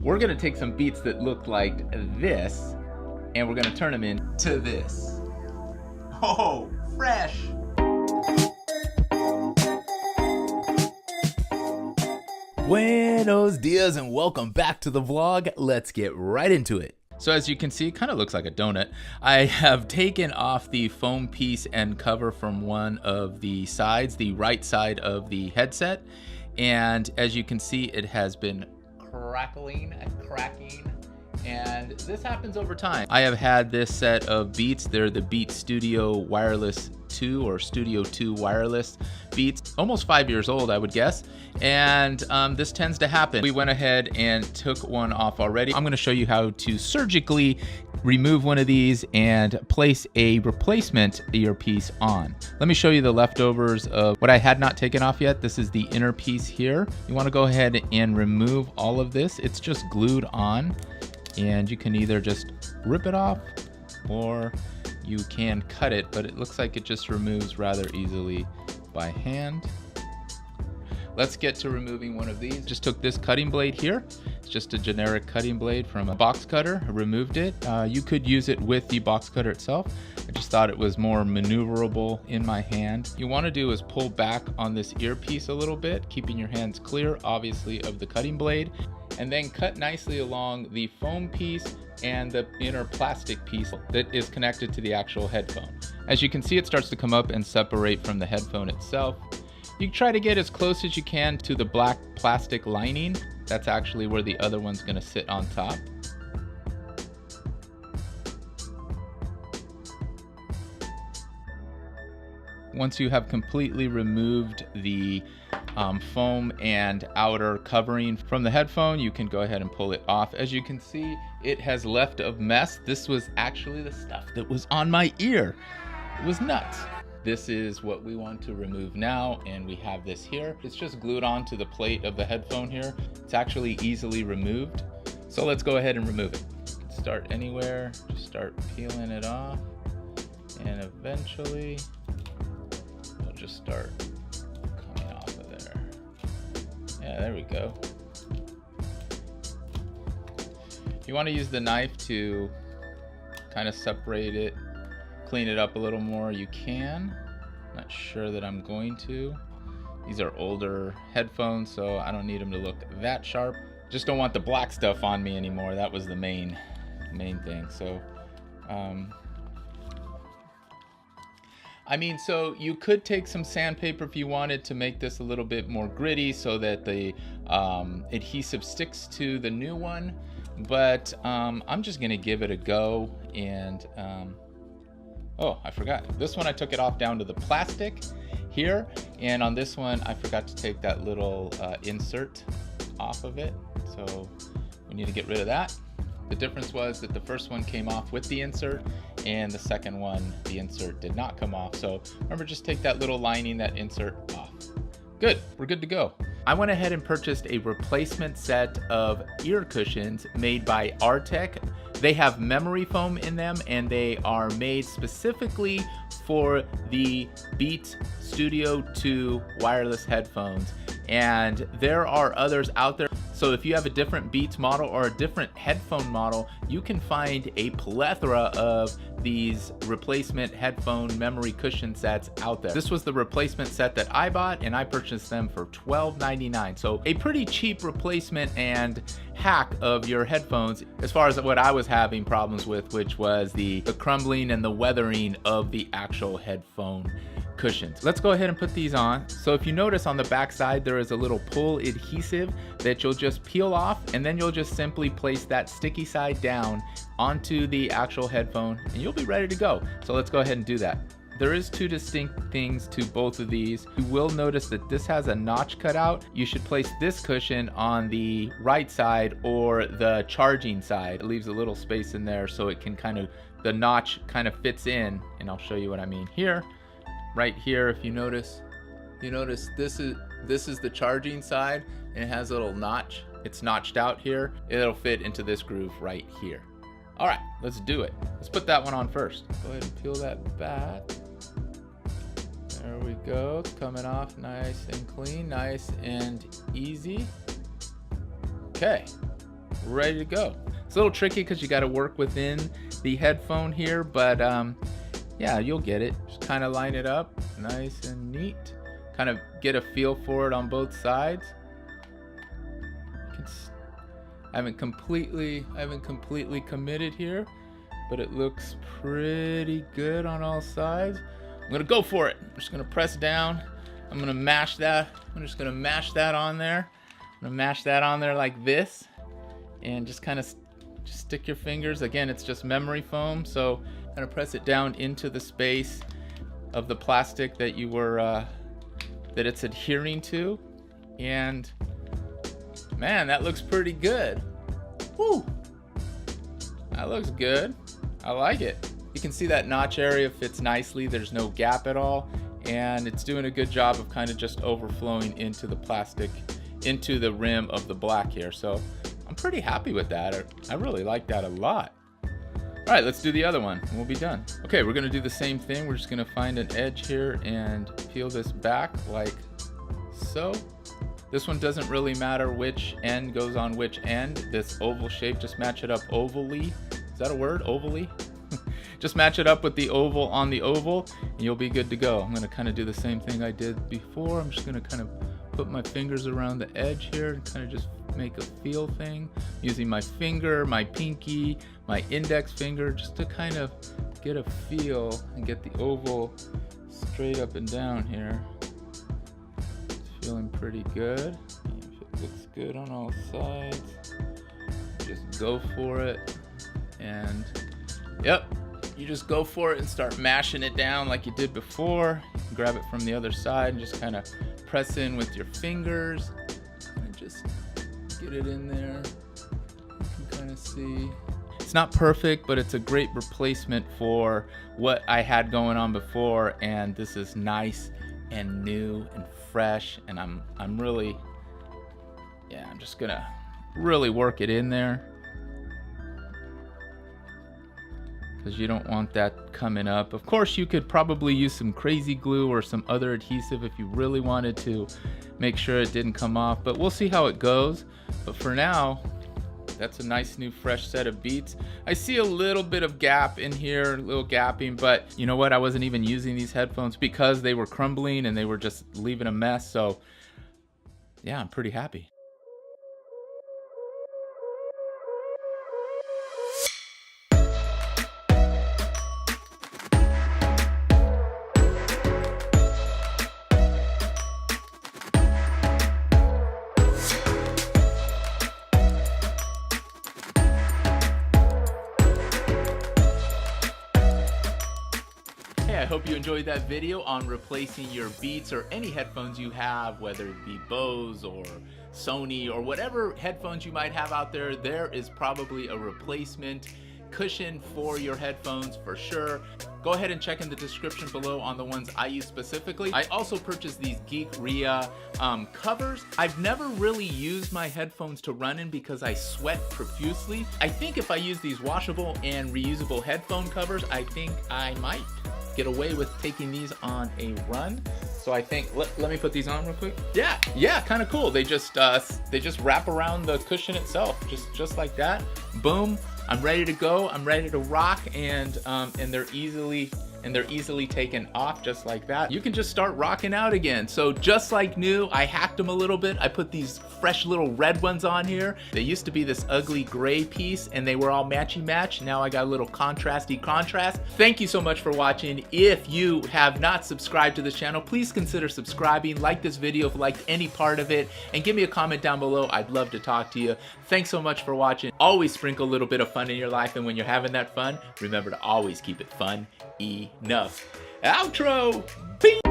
We're gonna take some beats that look like this, and we're gonna turn them into this. Oh, fresh! Buenos Diaz and welcome back to the vlog. Let's get right into it. So as you can see, it kind of looks like a donut. I have taken off the foam piece and cover from one of the sides, the right side of the headset. And as you can see, it has been crackling and cracking. And this happens over time. I have had this set of Beats. They're the Beats Studio Wireless 2 or Studio 2 Wireless Beats. Almost 5 years old, I would guess. And this tends to happen. We went ahead and took one off already. I'm gonna show you how to surgically remove one of these and place a replacement earpiece on. Let me show you the leftovers of what I had not taken off yet. This is the inner piece here. You wanna go ahead and remove all of this. It's just glued on. And you can either just rip it off or you can cut it, but it looks like it just removes rather easily by hand. Let's get to removing one of these. Just took this cutting blade here. It's just a generic cutting blade from a box cutter. I removed it. You could use it with the box cutter itself. I just thought it was more maneuverable in my hand. What you want to do is pull back on this earpiece a little bit, keeping your hands clear, obviously, of the cutting blade, and then cut nicely along the foam piece and the inner plastic piece that is connected to the actual headphone. As you can see, it starts to come up and separate from the headphone itself. You try to get as close as you can to the black plastic lining. That's actually where the other one's gonna sit on top. Once you have completely removed the foam and outer covering from the headphone, you can go ahead and pull it off. As you can see, it has left a mess. This was actually the stuff that was on my ear. It was nuts. This is what we want to remove now, and we have this here. It's just glued onto the plate of the headphone here. It's actually easily removed. So let's go ahead and remove it. Start anywhere, just start peeling it off, and eventually it'll just start coming off of there. Yeah, there we go. You want to use the knife to kind of separate it, clean it up a little more. You can. Not sure that I'm going to. These are older headphones, so I don't need them to look that sharp. Just don't want the black stuff on me anymore. That was the main thing. So I mean, so you could take some sandpaper if you wanted to make this a little bit more gritty so that the adhesive sticks to the new one, but I'm just gonna give it a go. And oh, I forgot. This one I took it off down to the plastic here, and on this one I forgot to take that little insert off of it, so we need to get rid of that. The difference was that the first one came off with the insert, and the second one, the insert did not come off. So remember, just take that little lining, that insert off. Good, we're good to go. I went ahead and purchased a replacement set of ear cushions made by Artec. They have memory foam in them, and they are made specifically for the Beats Studio 2 wireless headphones. And there are others out there. So if you have a different Beats model or a different headphone model, you can find a plethora of these replacement headphone memory cushion sets out there. This was the replacement set that I bought, and I purchased them for $12.99. So a pretty cheap replacement and hack of your headphones as far as what I was having problems with, which was the crumbling and the weathering of the actual headphone cushions. Let's go ahead and put these on. So if you notice on the back side, there is a little pull adhesive that you'll just peel off, and then you'll just simply place that sticky side down onto the actual headphone, and you'll be ready to go. So let's go ahead and do that. There is two distinct things to both of these. You will notice that this has a notch cut out. You should place this cushion on the right side or the charging side. It leaves a little space in there so it can the notch kind of fits in, and I'll show you what I mean here. Right here, if you notice this is the charging side, and it has a little notch. It's notched out here. It'll fit into this groove right here. All right, let's do it. Let's put that one on first. Go ahead and peel that back. There we go. It's coming off nice and clean, nice and easy. Okay. ready to go. It's a little tricky because you got to work within the headphone here, but yeah, you'll get it. Just kind of line it up nice and neat. Kind of get a feel for it on both sides. I haven't completely committed here, but it looks pretty good on all sides. I'm gonna go for it. I'm just gonna press down. I'm gonna mash that. I'm just gonna mash that on there. I'm gonna mash that on there like this, and just kind of just stick your fingers. Again, it's just memory foam, so kind of press it down into the space of the plastic that you were that it's adhering to, and man, that looks pretty good. Woo! That looks good. I like it. You can see that notch area fits nicely. There's no gap at all, and it's doing a good job of kind of just overflowing into the plastic, into the rim of the black here. So I'm pretty happy with that. I really like that a lot. All right, let's do the other one and we'll be done. Okay, we're gonna do the same thing. We're just gonna find an edge here and peel this back like so. This one doesn't really matter which end goes on which end. This oval shape, just match it up ovally. Is that a word, ovally? Just match it up with the oval on the oval and you'll be good to go. I'm gonna kind of do the same thing I did before. I'm just gonna kind of put my fingers around the edge here and kind of just make a feel thing. Using my finger, my pinky, my index finger, just to kind of get a feel and get the oval straight up and down here. Feeling pretty good. If it looks good on all sides, just go for it. And yep, you just go for it and start mashing it down like you did before. You can grab it from the other side and just kind of press in with your fingers and just get it in there. You can kind of see. It's not perfect, but it's a great replacement for what I had going on before, and this is nice and new and fresh, and I'm really, yeah, I'm just gonna really work it in there because you don't want that coming up. Of course, you could probably use some crazy glue or some other adhesive if you really wanted to make sure it didn't come off, but we'll see how it goes. But for now, that's a nice new fresh set of beats. I see a little bit of gap in here, a little gapping, but you know what? I wasn't even using these headphones because they were crumbling and they were just leaving a mess. So yeah, I'm pretty happy. I hope you enjoyed that video on replacing your Beats or any headphones you have, whether it be Bose or Sony or whatever headphones you might have out there. There is probably a replacement cushion for your headphones for sure. Go ahead and check in the description below on the ones I use specifically. I also purchased these Geek-Ria covers. I've never really used my headphones to run in because I sweat profusely. I think if I use these washable and reusable headphone covers, I think I might get away with taking these on a run. So I think, let me put these on real quick. Yeah, kind of cool. They just wrap around the cushion itself, just like that. Boom. I'm ready to go. I'm ready to rock, and they're easily taken off just like that. You can just start rocking out again. So just like new, I hacked them a little bit. I put these fresh little red ones on here. They used to be this ugly gray piece and they were all matchy match. Now I got a little contrasty contrast. Thank you so much for watching. If you have not subscribed to this channel, please consider subscribing, like this video if you liked any part of it, and give me a comment down below. I'd love to talk to you. Thanks so much for watching. Always sprinkle a little bit of fun in your life, and when you're having that fun, remember to always keep it fun enough. Outro! Bing!